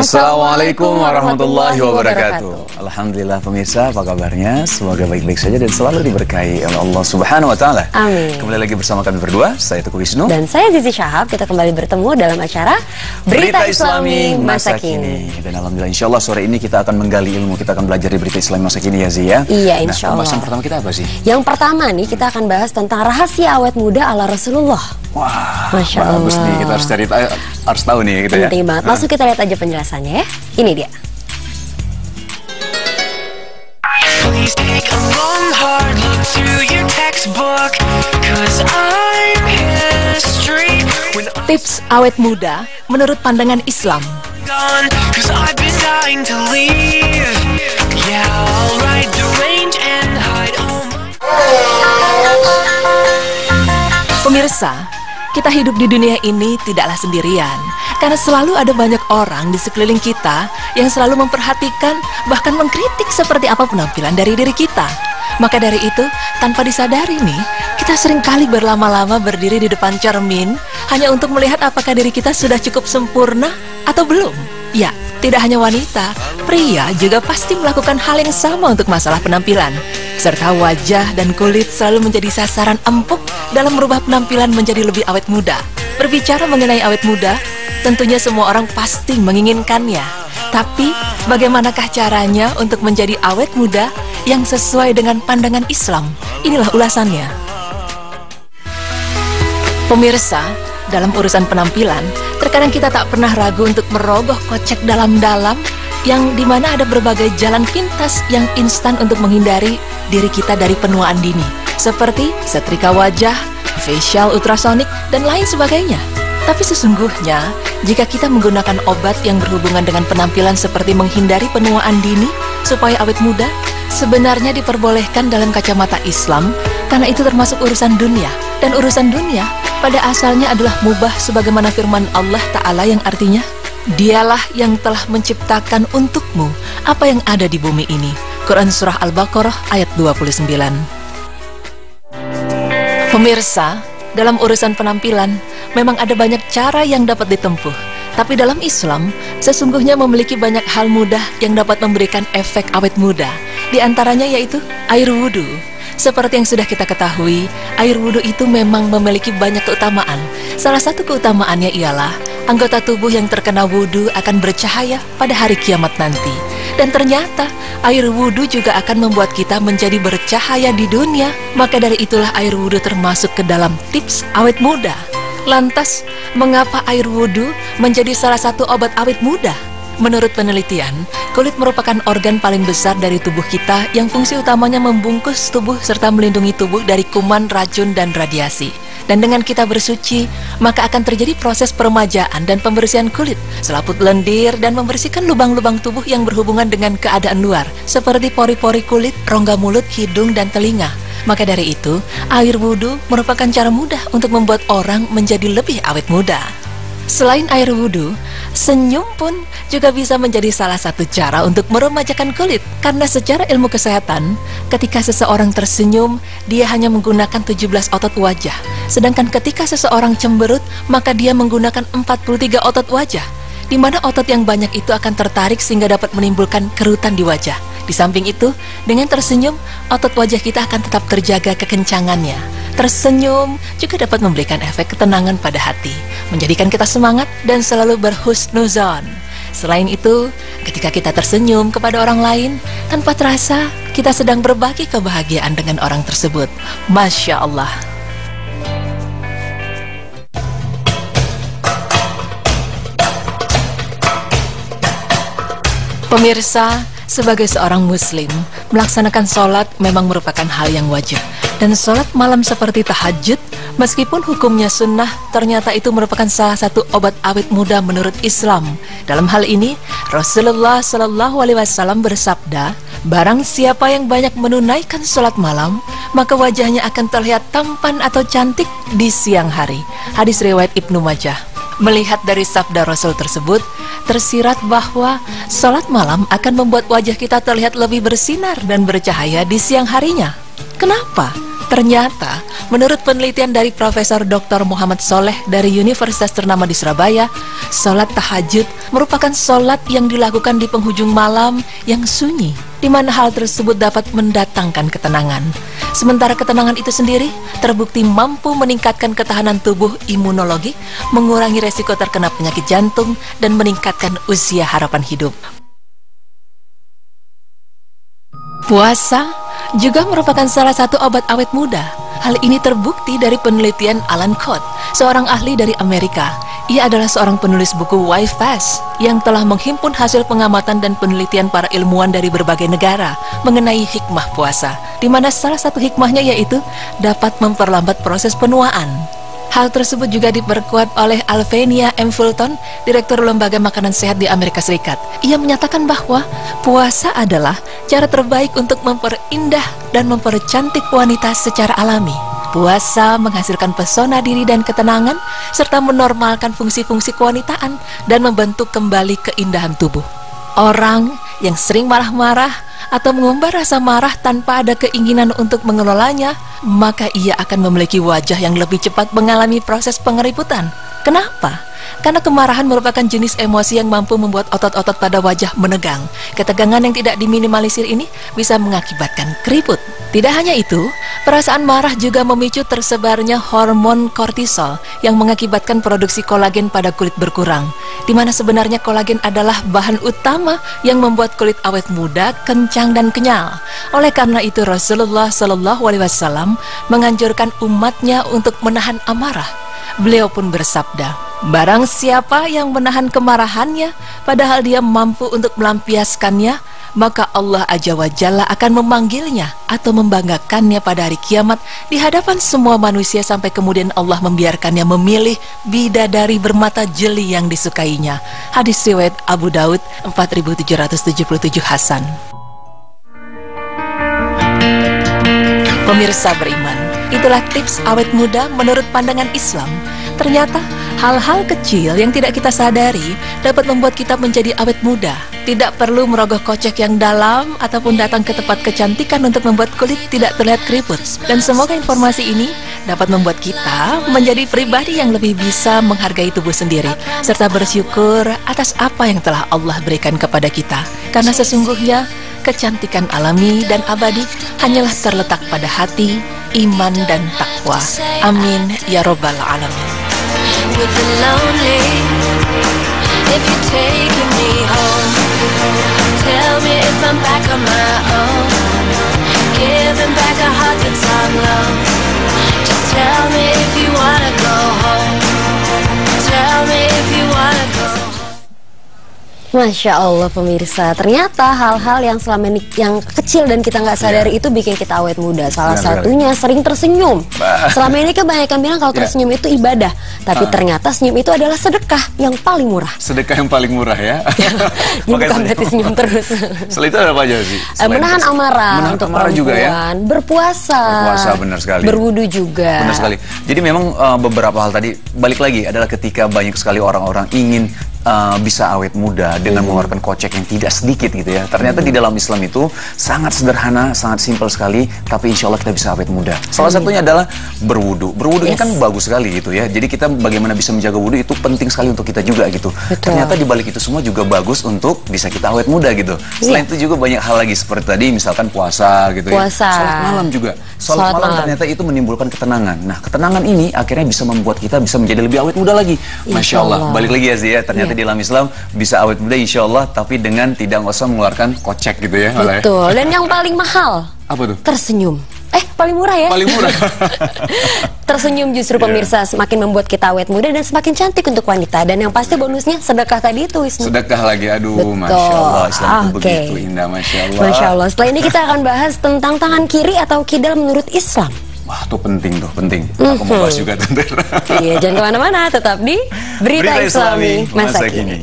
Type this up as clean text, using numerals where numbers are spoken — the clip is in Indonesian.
Assalamualaikum warahmatullahi wabarakatuh. Alhamdulillah pemirsa, apa kabarnya? Semoga baik-baik saja dan selalu diberkahi oleh Allah Subhanahu wa Ta'ala. Amin. Kembali lagi bersama kami berdua, saya Teguh Wisnu dan saya Zizi Syahab. Kita kembali bertemu dalam acara Berita Islami Masa Kini. Dan alhamdulillah insya Allah sore ini kita akan menggali ilmu, kita akan belajar di Berita Islami Masa Kini ya Zi ya. Iya insya Allah. Pembahasan pertama kita apa sih? Yang pertama nih kita akan bahas tentang rahasia awet muda ala Rasulullah. Wah, Masya Allah. bagus nih, kita harus tahu nih gitu ya. Penting banget. Langsung kita lihat aja penjelasannya ya. Ini dia. Tips awet muda menurut pandangan Islam. Pemirsa, kita hidup di dunia ini tidaklah sendirian, karena selalu ada banyak orang di sekeliling kita yang selalu memperhatikan, bahkan mengkritik seperti apa penampilan dari diri kita. Maka dari itu, tanpa disadari nih, kita seringkali berlama-lama berdiri di depan cermin hanya untuk melihat apakah diri kita sudah cukup sempurna atau belum. Ya, tidak hanya wanita, pria juga pasti melakukan hal yang sama untuk masalah penampilan. Serta wajah dan kulit selalu menjadi sasaran empuk dalam merubah penampilan menjadi lebih awet muda. Berbicara mengenai awet muda, tentunya semua orang pasti menginginkannya. Tapi, bagaimanakah caranya untuk menjadi awet muda yang sesuai dengan pandangan Islam? Inilah ulasannya. Pemirsa, dalam urusan penampilan, terkadang kita tak pernah ragu untuk merogoh kocek dalam-dalam yang dimana ada berbagai jalan pintas yang instan untuk menghindari diri kita dari penuaan dini, seperti setrika wajah, facial ultrasonik, dan lain sebagainya. Tapi sesungguhnya, jika kita menggunakan obat yang berhubungan dengan penampilan seperti menghindari penuaan dini supaya awet muda, sebenarnya diperbolehkan dalam kacamata Islam, karena itu termasuk urusan dunia. Dan urusan dunia pada asalnya adalah mubah sebagaimana firman Allah Ta'ala yang artinya, Dialah yang telah menciptakan untukmu apa yang ada di bumi ini. Quran Surah Al-Baqarah ayat 29. Pemirsa, dalam urusan penampilan, memang ada banyak cara yang dapat ditempuh. Tapi dalam Islam, sesungguhnya memiliki banyak hal mudah yang dapat memberikan efek awet muda. Di antaranya yaitu air wudhu. Seperti yang sudah kita ketahui, air wudhu itu memang memiliki banyak keutamaan. Salah satu keutamaannya ialah anggota tubuh yang terkena wudhu akan bercahaya pada hari kiamat nanti. Dan ternyata air wudhu juga akan membuat kita menjadi bercahaya di dunia. Maka dari itulah air wudhu termasuk ke dalam tips awet muda. Lantas, mengapa air wudhu menjadi salah satu obat awet muda? Menurut penelitian, kulit merupakan organ paling besar dari tubuh kita yang fungsi utamanya membungkus tubuh serta melindungi tubuh dari kuman, racun, dan radiasi. Dan dengan kita bersuci, maka akan terjadi proses peremajaan dan pembersihan kulit, selaput lendir, dan membersihkan lubang-lubang tubuh yang berhubungan dengan keadaan luar, seperti pori-pori kulit, rongga mulut, hidung, dan telinga. Maka dari itu, air wudhu merupakan cara mudah untuk membuat orang menjadi lebih awet muda. Selain air wudhu, senyum pun juga bisa menjadi salah satu cara untuk meremajakan kulit. Karena secara ilmu kesehatan, ketika seseorang tersenyum, dia hanya menggunakan 17 otot wajah. Sedangkan ketika seseorang cemberut, maka dia menggunakan 43 otot wajah, di mana otot yang banyak itu akan tertarik sehingga dapat menimbulkan kerutan di wajah. Di samping itu, dengan tersenyum, otot wajah kita akan tetap terjaga kekencangannya. Tersenyum juga dapat memberikan efek ketenangan pada hati, menjadikan kita semangat dan selalu berhusnuzon. Selain itu, ketika kita tersenyum kepada orang lain, tanpa terasa kita sedang berbagi kebahagiaan dengan orang tersebut. Masya Allah. Pemirsa, sebagai seorang muslim, melaksanakan sholat memang merupakan hal yang wajib. Dan sholat malam seperti tahajud, meskipun hukumnya sunnah, ternyata itu merupakan salah satu obat awet muda menurut Islam. Dalam hal ini, Rasulullah SAW bersabda, barang siapa yang banyak menunaikan sholat malam, maka wajahnya akan terlihat tampan atau cantik di siang hari. Hadis riwayat Ibnu Majah. Melihat dari sabda Rasul tersebut, tersirat bahwa sholat malam akan membuat wajah kita terlihat lebih bersinar dan bercahaya di siang harinya. Kenapa? Ternyata, menurut penelitian dari Profesor Dr. Muhammad Soleh dari Universitas ternama di Surabaya, sholat tahajud merupakan sholat yang dilakukan di penghujung malam yang sunyi, di mana hal tersebut dapat mendatangkan ketenangan. Sementara ketenangan itu sendiri terbukti mampu meningkatkan ketahanan tubuh imunologi, mengurangi resiko terkena penyakit jantung, dan meningkatkan usia harapan hidup. Puasa juga merupakan salah satu obat awet muda. Hal ini terbukti dari penelitian Alan Codd, seorang ahli dari Amerika. Ia adalah seorang penulis buku Why Fast yang telah menghimpun hasil pengamatan dan penelitian para ilmuwan dari berbagai negara mengenai hikmah puasa, di mana salah satu hikmahnya yaitu dapat memperlambat proses penuaan. Hal tersebut juga diperkuat oleh Alvenia M. Fulton, Direktur Lembaga Makanan Sehat di Amerika Serikat. Ia menyatakan bahwa puasa adalah cara terbaik untuk memperindah dan mempercantik wanita secara alami. Puasa menghasilkan pesona diri dan ketenangan, serta menormalkan fungsi-fungsi kewanitaan dan membentuk kembali keindahan tubuh. Orang yang sering marah-marah atau mengumbar rasa marah tanpa ada keinginan untuk mengelolanya, maka ia akan memiliki wajah yang lebih cepat mengalami proses pengeriputan. Kenapa? Karena kemarahan merupakan jenis emosi yang mampu membuat otot-otot pada wajah menegang. Ketegangan yang tidak diminimalisir ini bisa mengakibatkan keriput. Tidak hanya itu, perasaan marah juga memicu tersebarnya hormon kortisol yang mengakibatkan produksi kolagen pada kulit berkurang, di mana sebenarnya kolagen adalah bahan utama yang membuat kulit awet muda, kencang dan kenyal. Oleh karena itu Rasulullah SAW menganjurkan umatnya untuk menahan amarah. Beliau pun bersabda, barang siapa yang menahan kemarahannya, padahal dia mampu untuk melampiaskannya, maka Allah Azza wa Jalla akan memanggilnya atau membanggakannya pada hari kiamat di hadapan semua manusia, sampai kemudian Allah membiarkannya memilih bidadari bermata jeli yang disukainya. Hadis riwayat Abu Daud 4777 Hasan. Pemirsa beriman, itulah tips awet muda menurut pandangan Islam. Ternyata hal-hal kecil yang tidak kita sadari dapat membuat kita menjadi awet muda. Tidak perlu merogoh kocek yang dalam ataupun datang ke tempat kecantikan untuk membuat kulit tidak terlihat keriput. Dan semoga informasi ini dapat membuat kita menjadi pribadi yang lebih bisa menghargai tubuh sendiri, serta bersyukur atas apa yang telah Allah berikan kepada kita. Karena sesungguhnya kecantikan alami dan abadi hanyalah terletak pada hati, iman dan takwa. Amin ya robbal alamin. With the lonely, if you're taking me home, tell me if I'm back on my own, giving back a heart that's on low. Just tell me if you wanna go home, tell me if you wanna go home. Masya Allah pemirsa, ternyata hal-hal yang selama ini yang kecil dan kita nggak sadari itu bikin kita awet muda. Salah satunya sering tersenyum. Selama ini kebanyakan bilang kalau tersenyum itu ibadah, tapi ternyata senyum itu adalah sedekah yang paling murah. Sedekah yang paling murah ya. Bukan berarti senyum terus. Setelah itu ada apa aja sih? Menahan amarah untuk amarah juga ya. Berpuasa. Berpuasa benar sekali. Berwudu juga. Benar sekali. Jadi memang beberapa hal tadi balik lagi adalah ketika banyak sekali orang-orang ingin bisa awet muda dengan mengeluarkan kocek yang tidak sedikit gitu ya. Ternyata di dalam Islam itu sangat sederhana, sangat simpel sekali, tapi insya Allah kita bisa awet muda. Salah satunya adalah berwudu. Berwudu ini kan bagus sekali gitu ya. Jadi kita bagaimana bisa menjaga wudu itu penting sekali untuk kita juga gitu. Ternyata di balik itu semua juga bagus untuk bisa kita awet muda gitu. Selain itu juga banyak hal lagi seperti tadi misalkan puasa gitu ya. Sholat malam juga. Sholat malam ternyata itu menimbulkan ketenangan. Nah, ketenangan ini akhirnya bisa membuat kita bisa menjadi lebih awet muda lagi. Masya Allah. Balik lagi ya sih ya. Ternyata di dalam Islam bisa awet muda insya Allah, tapi dengan tidak usah mengeluarkan kocek gitu ya. Betul. Dan yang paling mahal apa tuh? Tersenyum. Paling murah ya? Paling murah. Tersenyum justru pemirsa semakin membuat kita awet muda dan semakin cantik untuk wanita. Dan yang pasti bonusnya sedekah tadi itu, Wisnu. Sedekah lagi, aduh. Betul. Masya Allah, Islam itu begitu indah, Masya Allah. Masya Allah. Setelah ini kita akan bahas tentang tangan kiri atau kidal menurut Islam. Wah, tuh penting tuh, penting. Aku mau bahas juga tentu. Iya, jangan kemana-mana, tetap di Berita Islami Masa Kini.